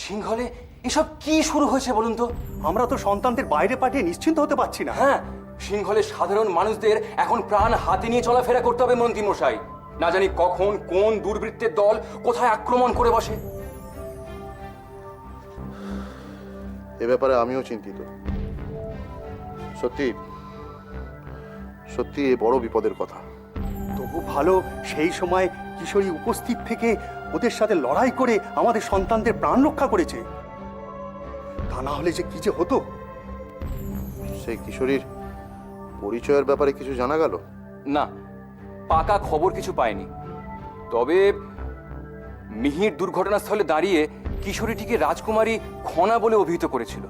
সিংহলে এসব কি শুরু হয়েছে বলুন তো? আমরা তো সন্তানদের বাইরে পাঠিয়ে নিশ্চিন্ত হতে পারছি না। হ্যাঁ, সিংহলে সাধারণ মানুষদের এখন প্রাণ হাতে নিয়ে চলাফেরা করতে হবে মন্ত্রী মশাই। না জানি কখন কোন দুর্বৃত্তের দল কোথায় আক্রমণ করে বসে। এ ব্যাপারে আমিও চিন্তিত। সত্যি সত্যি এ বড় বিপদের কথা। তবু ভালো সেই সময় কিশোরী উপস্থিত থেকে ওদের সাথে লড়াই করে আমাদের সন্তানদের প্রাণ রক্ষা করেছে। তা না হলে যে কি যে হতো। সেই কিশোরীর পরিচয়ের ব্যাপারে কিছু জানা গেল? না, পাকা খবর কিছু পায়নি। তবে মিহির দুর্ঘটনাস্থলে দাঁড়িয়ে কিশোরীটিকে রাজকুমারী খনা বলে অভিহিত করেছিল।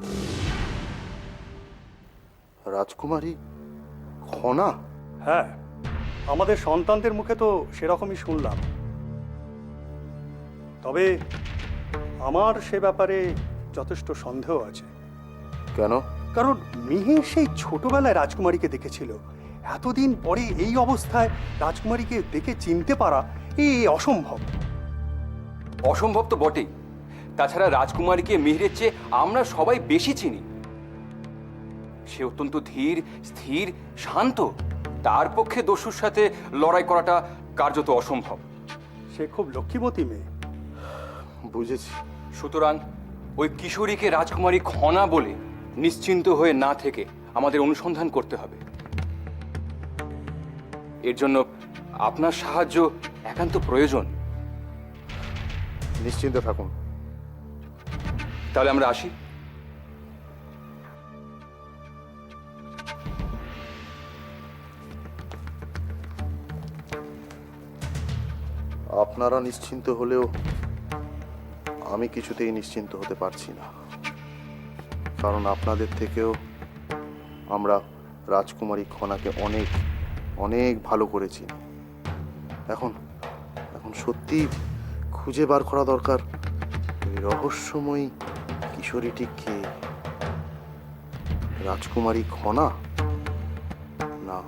রাজকুমারী খনা? হ্যাঁ, আমাদের সন্তানদের মুখে তো সেরকমই শুনলাম। তবে আমার সে ব্যাপারে যথেষ্ট সন্দেহ আছে। কেন? কারণ মিহির সেই ছোটবেলায় রাজকুমারীকে দেখেছিল। এতদিন পরে এই অবস্থায় রাজকুমারীকে দেখে চিনতে পারা এই অসম্ভব। অসম্ভব তো বটেই। তাছাড়া রাজকুমারীকে মিহিরের চেয়ে আমরা সবাই বেশি চিনি। সে অত্যন্ত ধীর, স্থির, শান্ত। তার পক্ষে দস্যুর সাথে লড়াই করাটা কার্যত অসম্ভব। সে খুব লক্ষ্মীবতী মেয়ে। বুঝেছি। সুতরাং ওই কিশোরীকে রাজকুমারী খনা বলে নিশ্চিন্ত হয়ে না থেকে আমাদের অনুসন্ধান করতে হবে। এর জন্য আপনার সাহায্য একান্ত প্রয়োজন। নিশ্চিন্তে থাকুন। তাহলে আমরা আসি। আপনারা নিশ্চিন্ত হলেও আমি কিছুতেই নিশ্চিন্ত হতে পারছি না। কারণ আপনাদের থেকেও আমরা রাজকুমারী খনাকে অনেক অনেক ভালো করেছি। এখন এখন সত্যি খুঁজে বার করা দরকার এই রহস্যময়ী কিশোরীটি কে। রাজকুমারী খনা না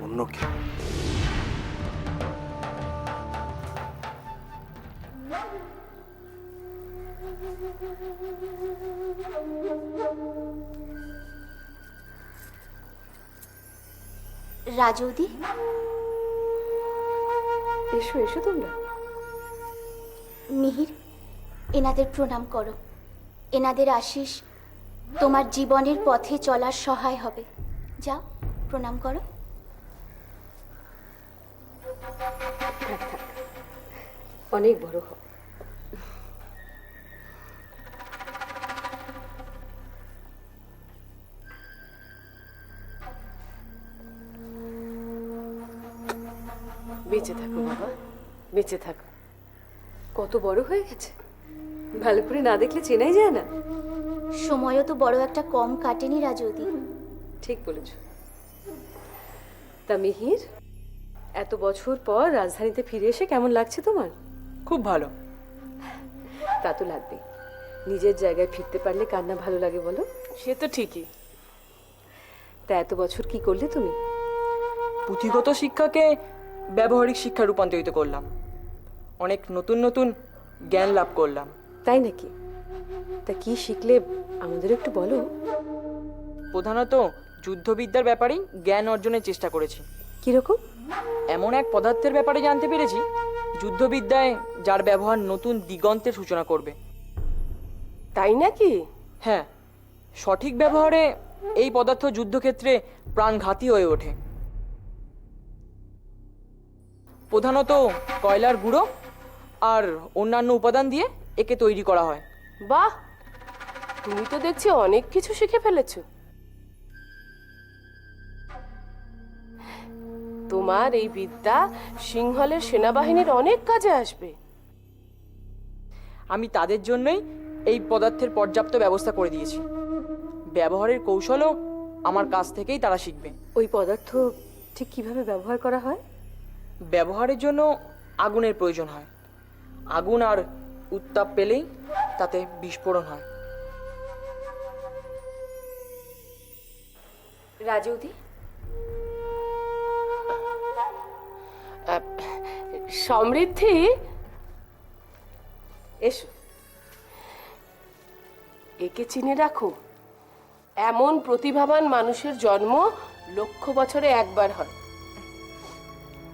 অন্য কে? রাজৌদি, এসো এসো তোমরা। মিহির, এনাদের প্রণাম করো। এনাদের আশিস তোমার জীবনের পথে চলার সহায় হবে। যাও, প্রণাম করো। থাক থাক, অনেক বড় হও। বেঁচে থাকো বাবা, বেঁচে থাকো। কত বড় হয়ে গেছে, ভালো করে না দেখলে চেনাই যায় না। সময়ও তো বড় একটা কম কাটেনি রাজৌদি। ঠিক বলেছ। তা মিহির, এত বছর পর রাজধানীতে ফিরে এসে কেমন লাগছে তোমার? খুব ভালো। তা তো লাগবে, নিজের জায়গায় ফিরতে পারলে কান্না ভালো লাগে বলো। সে তো ঠিকই। তা এত বছর কি করলে তুমি? পুঁথিগত শিক্ষাকে ব্যবহারিক শিক্ষা রূপান্তরিত করলাম। অনেক নতুন নতুন জ্ঞান লাভ করলাম। তাই নাকি? তা কি শিখলে আমাদের একটু বলো। প্রধানত যুদ্ধবিদ্যার ব্যাপারেই জ্ঞান অর্জনের চেষ্টা করেছি। কিরকম? এমন এক পদার্থের ব্যাপারে জানতে পেরেছি যুদ্ধবিদ্যায় যার ব্যবহার নতুন দিগন্তের সূচনা করবে। তাই নাকি? হ্যাঁ, সঠিক ব্যবহারে এই পদার্থ যুদ্ধক্ষেত্রে প্রাণঘাতী হয়ে ওঠে। প্রধানত কয়লার গুঁড়ো আর অন্যান্য উপাদান দিয়ে একে তৈরি করা হয়। বাহ, তুমি তো দেখছি অনেক কিছু শিখে ফেলেছো। তোমার এই বিদ্যা সিংহলের সেনাবাহিনীর অনেক কাজে আসবে। আমি তাদের জন্যই এই পদার্থের পর্যাপ্ত ব্যবস্থা করে দিয়েছি। ব্যবহারের কৌশলও আমার কাছ থেকেই তারা শিখবে। ওই পদার্থ ঠিক কিভাবে ব্যবহার করা হয়? ব্যবহারের জন্য আগুনের প্রয়োজন হয়। আগুন আর উত্তাপ পেলেই তাতে বিস্ফোরণ হয়। রাজৌদি, সমৃদ্ধি, এসো। একে চিনে রাখো, এমন প্রতিভাবান মানুষের জন্ম লক্ষ বছরে একবার হয়।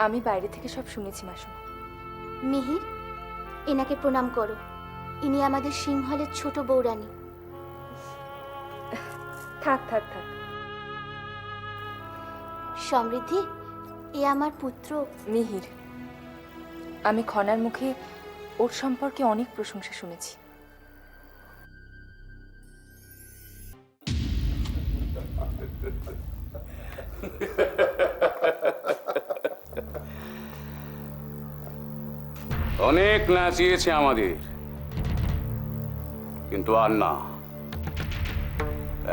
আমি বাইরে থেকে সব শুনেছি মাসুমা। মিহির, এনাকে প্রণাম করো। ইনি আমাদের সিংহলের ছোট বৌরানী। থাক থাক থাক। সমৃদ্ধি, এ আমার পুত্র মিহির, আমি খনার মুখে ওর সম্পর্কে অনেক প্রশংসা শুনেছি। অনেক নাচিয়েছে আমাদের, কিন্তু আর না।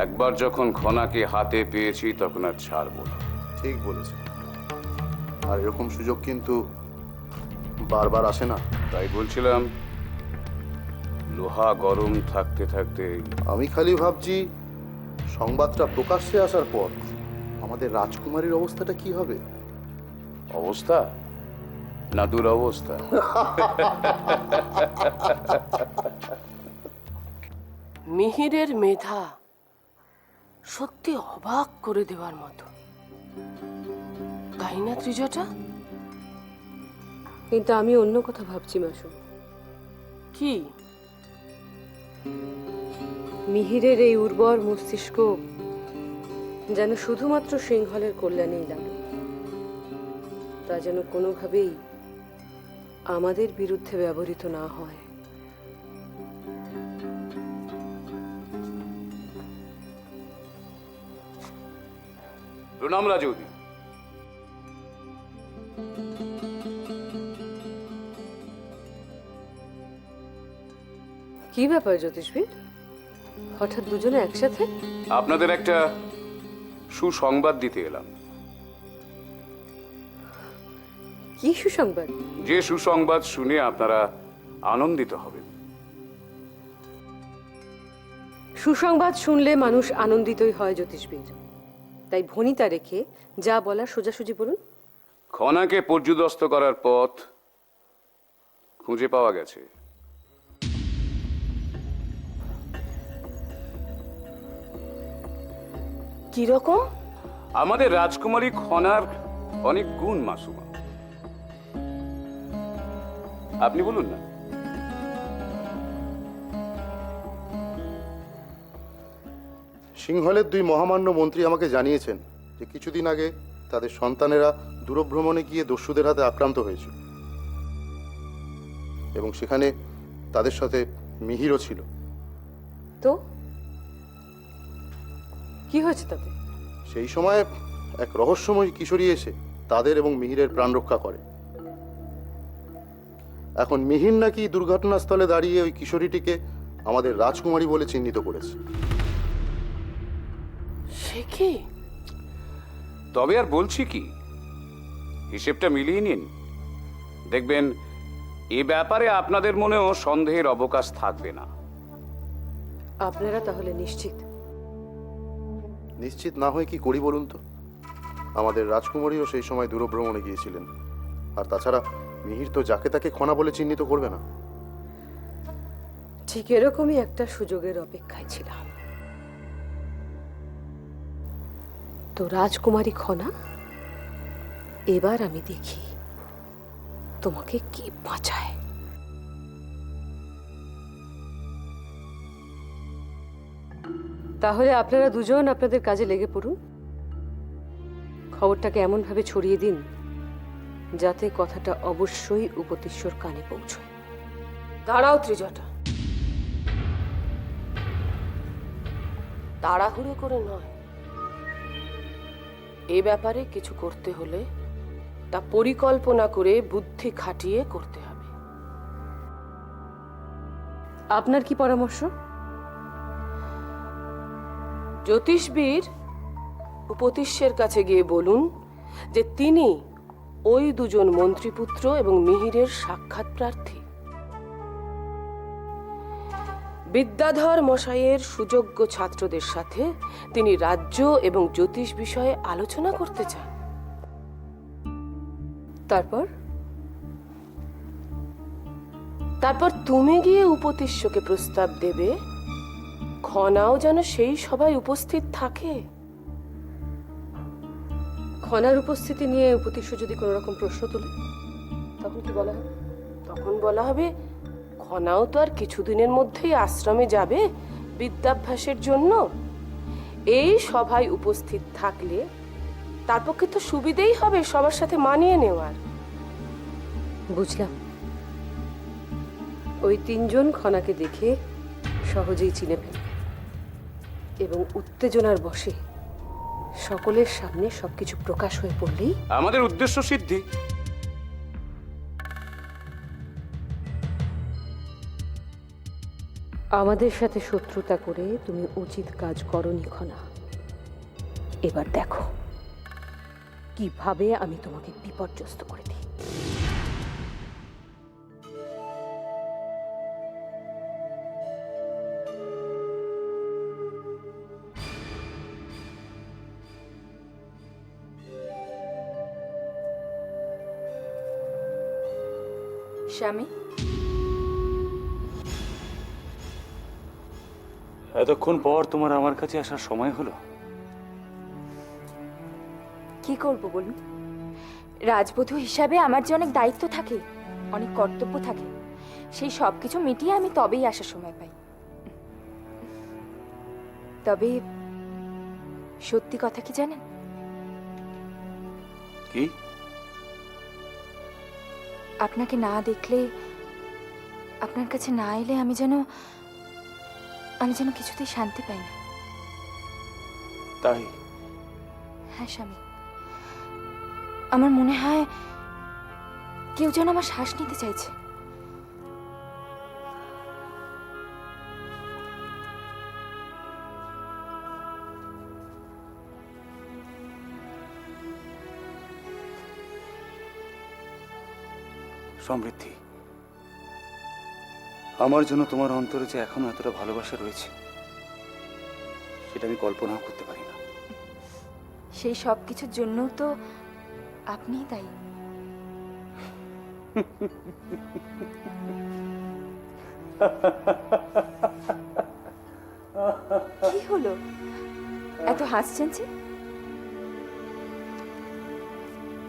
একবার যখন খনাকে হাতে পেয়েছি তখন আর ছাড়বো না। ঠিক বলেছে। আর এরকম সুযোগ কিন্তু বারবার আসে না। তাই বলছিলাম, লোহা গরম থাকতে থাকতে আমি খালি ভাবছি সংবাদটা প্রকাশ্যে আসার পর আমাদের রাজকুমারীর অবস্থাটা কি হবে। অবস্থা না দুরবস্থা। মিহিরের মেধা সত্যি অবাক করে দেওয়ার মতো, তাই না ত্রিজটা? কিন্তু আমি অন্য কথা ভাবছি মাসু। কি? মিহিরের এই উর্বর মস্তিষ্ক যেন শুধুমাত্র সিংহলের কল্যাণেই লাগে, তা যেন কোনোভাবেই আমাদের বিরুদ্ধে ব্যবহৃত না হয়। প্রণাম রাজৌদি। কি ব্যাপার জ্যোতিষবিদ, হঠাৎ দুজনে একসাথে? আপনাদের একটা সুসংবাদ দিতে এলাম। কি সুসংবাদ? যে সুসংবাদ শুনে আপনারা আনন্দিত হবেন। সুসংবাদ শুনলে মানুষ আনন্দিতই হয় জ্যোতিষবিদ, তাই ভনিতা রেখে যা বলার সোজাসুজি বলুন। খনাকে পর্যুদস্ত করার পথ খুঁজে পাওয়া গেছে। কিরকম? আমাদের রাজকুমারী খনার অনেক গুণ মাসুমা। আপনি বলুন না। সিংহলের দুই মহামান্য মন্ত্রী আমাকে জানিয়েছেন যে কিছুদিন আগে তাদের সন্তানেরা দূরভ্রমণে গিয়ে দস্যুদের হাতে আক্রান্ত হয়েছে, এবং সেখানে তাদের সাথে মিহিরও ছিল। তো কি হয়েছে তাতে? সেই সময় এক রহস্যময় কিশোরী এসে তাদের এবং মিহিরের প্রাণ রক্ষা করে। এখন মিহির নাকি দুর্ঘটনাস্থলে দাঁড়িয়ে ওই কিশোরীটিকে আমাদের রাজকুমারী বলে চিহ্নিত করেছে। সে কি? তবে আর বলছি কি, হিসেবটা মিলিয়ে নিন। দেখবেন এ ব্যাপারে আপনাদের মনেও সন্দেহের অবকাশ থাকবে না। আপনারা তাহলে নিশ্চিত? নিশ্চিত না হয়ে কি করি বলুন তো? আমাদের রাজকুমারীও সেই সময় দূরভ্রমণে গিয়েছিলেন। আর তাছাড়া মিহির তো যাকে তাকে খনা বলে চিহ্নিত করবে না। ঠিক এরকমই একটা সুযোগের অপেক্ষায় ছিলাম। তো রাজকুমারী খনা, এবার আমি দেখি তোমাকে কি বাঁচায়। তাহলে আপনারা দুজন আপনাদের কাজে লেগে পড়ুন। খবরটাকে এমনভাবে ছড়িয়ে দিন যাতে কথাটা অবশ্যই উপতিশ্বর কানে পৌঁছয়। দাঁড়াও ত্রিজটা, তাড়াহুড়ো করে নয়। এ ব্যাপারে কিছু করতে হলে তা পরিকল্পনা করে বুদ্ধি খাটিয়ে করতে হবে। আপনার কি পরামর্শ? জ্যোতিষবীর উপতিষ্যের কাছে গিয়ে বলুন যে তিনি ওই দুজন মন্ত্রীপুত্র এবং মিহিরের সাক্ষাৎ প্রার্থী। বিদ্যাধর মশাইয়ের সুযোগ্য ছাত্রদের সাথে তিনি রাজ্য এবং জ্যোতিষ বিষয়ে আলোচনা করতে চান। তারপর? তারপর তুমি গিয়ে উপতিষ্যকে প্রস্তাব দেবে খনাও যেন সেই সভায় উপস্থিত থাকে। খনার উপস্থিতি নিয়ে উপতিষ্য যদি কোনো রকম প্রশ্ন তোলে তখন কি বলা হবে? তখন বলা হবে খনাও তো আর কিছুদিনের মধ্যেই আশ্রমে যাবে বিদ্যাভ্যাসের জন্য। এই সভায় উপস্থিত থাকলে তার পক্ষে তো সুবিধেই হবে সবার সাথে মানিয়ে নেওয়ার। বুঝলাম। ওই তিনজন খনাকে দেখে সহজেই চিনে ফেলবে এবং উত্তেজনার বশে সকলের সামনে সবকিছু প্রকাশ হয়ে পড়লেই আমাদের উদ্দেশ্য সিদ্ধি। আমাদের সাথে শত্রুতা করে তুমি উচিত কাজ করনি খনা। এবার দেখো কিভাবে আমি তোমাকে বিপর্যস্ত করে দিই। স্বামী, এতক্ষণ পর তোমার আমার কাছে আসার সময় হলো। কি করব বলুন? রাজবধূ হিসাবে আমার যে অনেক দায়িত্ব থাকে, অনেক কর্তব্য থাকে, সেই সব কিছু মিটিয়ে আমি তবেই আসার সময় পাই। তবে সত্যি কথা কি জানেন? কি? আপনাকে না দেখলে, আপনার কাছে না এলে আমি যেন কিছুতেই শান্তি পাই না। তাই? হ্যাঁ স্বামী, আমার মনে হয় কেউ যেন আমার শ্বাস নিতে চাইছে। সমৃদ্ধি, আমার জন্য তোমার অন্তরে যে এখনো এতটা ভালোবাসা রয়েছে সেটা আমি কল্পনাও করতে পারি না। সেই সব কিছুর জন্য তো আপনিই দায়ী। কি হলো, এত হাসছেন যে?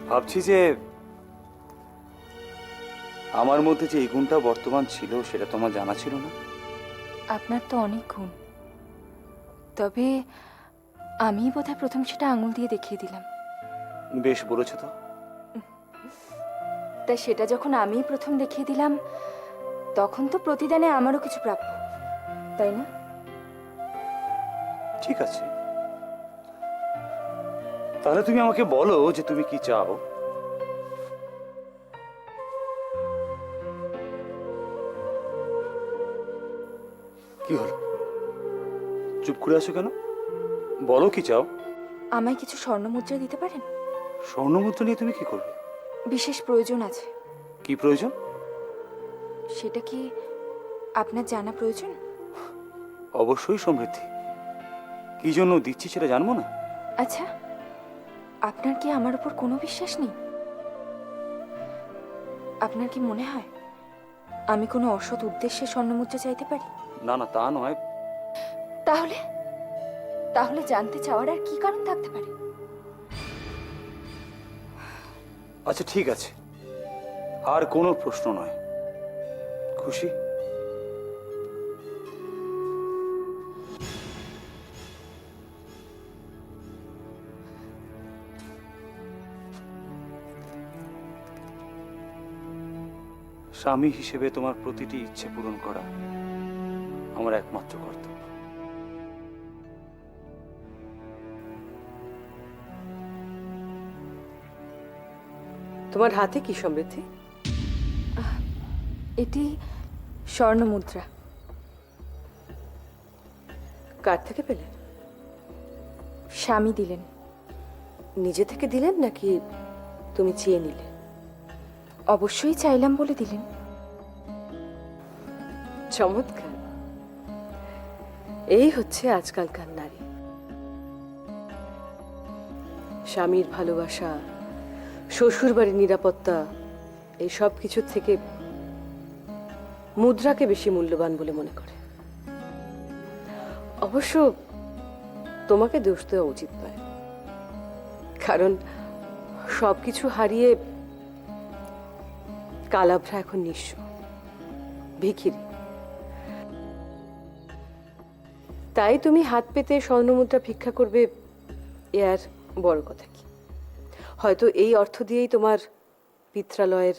ভাবছি যে আমার মধ্যে যে এই গুণটা বর্তমান ছিল সেটা তোমার জানা ছিল না। আপনার তো অনেক গুণ, তবে আমি বোধহয় প্রথম সেটা আঙুল দিয়ে দেখিয়ে দিলাম। বেশ বলেছো তো। তাই সেটা যখন আমি প্রথম দেখিয়ে দিলাম, তখন তো প্রতিদানে আমারও কিছু প্রাপ্য, তাই না? ঠিক আছে, তাহলে তুমি আমাকে বলো যে তুমি কি চাও। কি হলো, চুপ করে আছো কেন? বলো কি চাও। আমায় কিছু স্বর্ণ মুদ্রা দিতে পারেন? স্বর্ণমুদ্রা নিয়ে তুমি কি করবে? বিশেষ প্রয়োজন আছে। কি প্রয়োজন? সেটা কি আপনার জানা প্রয়োজন? অবশ্যই সমৃদ্ধি, কি জন্য দিচ্ছি সেটা জানবো না? আচ্ছা, আপনার কি আমার উপর কোনো বিশ্বাস নেই? আপনার কি মনে হয় আমি কোনো অসৎ উদ্দেশ্যে স্বর্ণমুদ্রা চাইতে পারি? না না, তা নয়। তাহলে তাহলে জানতে চাওয়ার আর কি কারণ থাকতে পারে? আচ্ছা ঠিক আছে, আর কোনো প্রশ্ন নয়। খুশি? স্বামী হিসেবে তোমার প্রতিটি ইচ্ছে পূরণ করা আমার একমাত্র কর্তব্য। তোমার হাতে কি সমৃদ্ধি? এটি স্বর্ণমুদ্রা। কার থেকে পেলে? স্বামী দিলেন। নিজে থেকে দিলেন নাকি তুমি চেয়ে নিলে? অবশ্যই চাইলাম বলে দিলেন। চমৎকার। এই হচ্ছে আজকালকার নারী। স্বামীর ভালোবাসা, শ্বশুর বাড়ির নিরাপত্তা, এই সব কিছুর থেকে মুদ্রাকে বেশি মূল্যবান বলে মনে করে। অবশ্য তোমাকে দোষ দেওয়া উচিত নয়, কারণ সবকিছু হারিয়ে কালাভ্রা এখন নিঃস্ব, ভিখিরি। তাই তুমি হাত পেতে স্বর্ণমুদ্রা ভিক্ষা করবে, এ আর বড় কথা কি? হয়তো এই অর্থ দিয়েই তোমার পিত্রালয়ের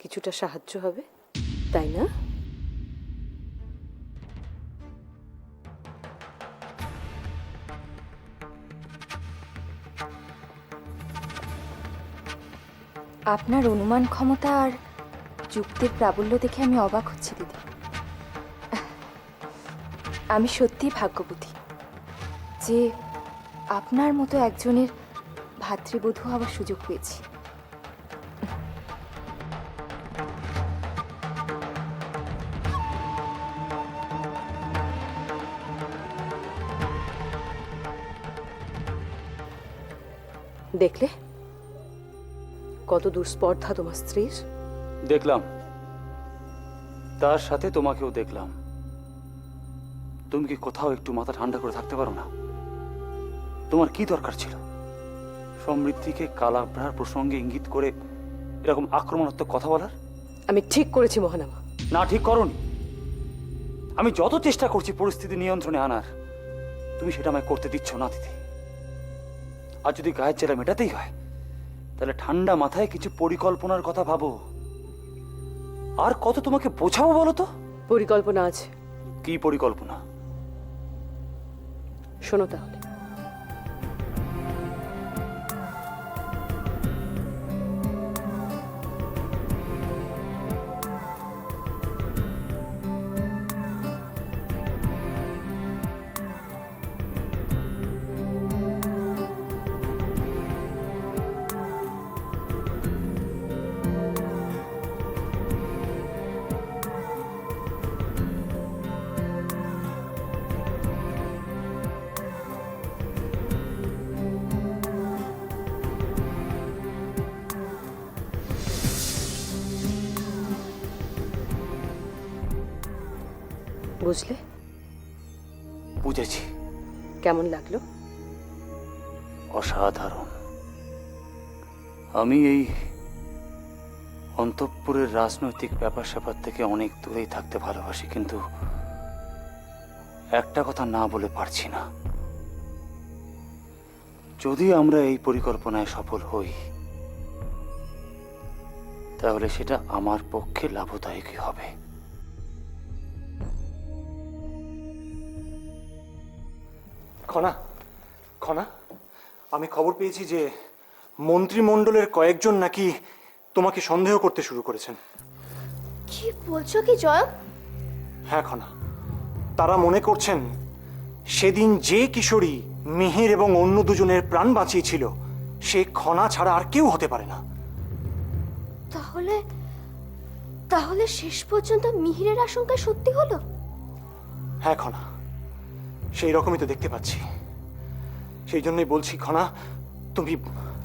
কিছুটা সাহায্য হবে, তাই না? আপনার অনুমান ক্ষমতা আর যুক্তির প্রাবল্য দেখে আমি অবাক হচ্ছি দিদি। আমি সত্যিই ভাগ্যবতী যে আপনার মতো একজনের ভাতৃবধূ হওয়ার সুযোগ পেয়েছি। দেখলে কত দুঃস্পর্ধা তোমার স্ত্রীর। দেখলাম, তার সাথে তোমাকেও দেখলাম। তুমি কি কোথাও একটু মাথা ঠান্ডা করে থাকতে পারো না? তোমার কি দরকার ছিল সমৃদ্ধিকে কালাভ্রার প্রসঙ্গে ইঙ্গিত করে এরকম আক্রমণাত্মক কথা বলার? আমি ঠিক করেছি মহানামা। না, ঠিক করনি। আমি যত চেষ্টা করছি পরিস্থিতি নিয়ন্ত্রণে আনার, তুমি সেটা আমায় করতে দিচ্ছ না দিদি। আর যদি গায়ের জেলা মেটাতেই হয়, তাহলে ঠান্ডা মাথায় কিছু পরিকল্পনার কথা ভাবো। আর কত তোমাকে বোঝাবো বলো তো? পরিকল্পনা আছে। কি পরিকল্পনা? শোনো তাহলে। বুঝলে? বুঝেছি। কেমন লাগলো? অসাধারণ। আমি এই অন্তঃপুরের রাজনৈতিক ব্যাপার স্যাপার থেকে অনেক দূরেই থাকতে ভালোবাসি, কিন্তু একটা কথা না বলে পারছি না। যদি আমরা এই পরিকল্পনায় সফল হই, তাহলে সেটা আমার পক্ষে লাভদায়কই হবে। খনা, খনা, আমি খবর পেয়েছি যে মন্ত্রিমণ্ডলের কয়েকজন নাকি তোমাকে সন্দেহ করতে শুরু করেছেন। কি বলছো কি জয়? হ্যাঁ খনা, তারা মনে করছেন সেদিন যে কিশোরী মিহির এবং অন্য দুজনের প্রাণ বাঁচিয়েছিল, সে খনা ছাড়া আর কেউ হতে পারে না। তাহলে তাহলে শেষ পর্যন্ত মিহিরের আশঙ্কা সত্যি হলো? হ্যাঁ খনা, সেই রকমই তো দেখতে পাচ্ছি। সেই জন্যই বলছি খনা, তুমি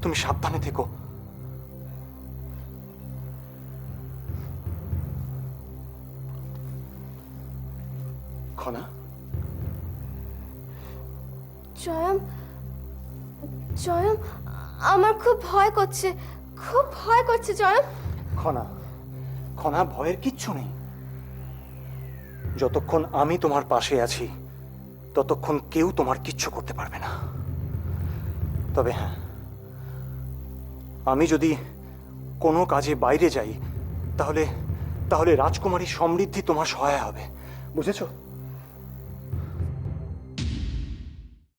তুমি সাবধানে থেকো। খনা, জয়ম, জয়ম, আমার খুব ভয় করছে, খুব ভয় করছে জয়ম। খনা, খনা, ভয়ের কিচ্ছু নেই। যতক্ষণ আমি তোমার পাশে আছি, ততক্ষণ কেউ তোমার কিচ্ছু করতে পারবে না। তবে হ্যাঁ, আমি যদি কোনো কাজে বাইরে যাই, তাহলে তাহলে রাজকুমারী সমৃদ্ধি তোমার সহায় হবে, বুঝেছো?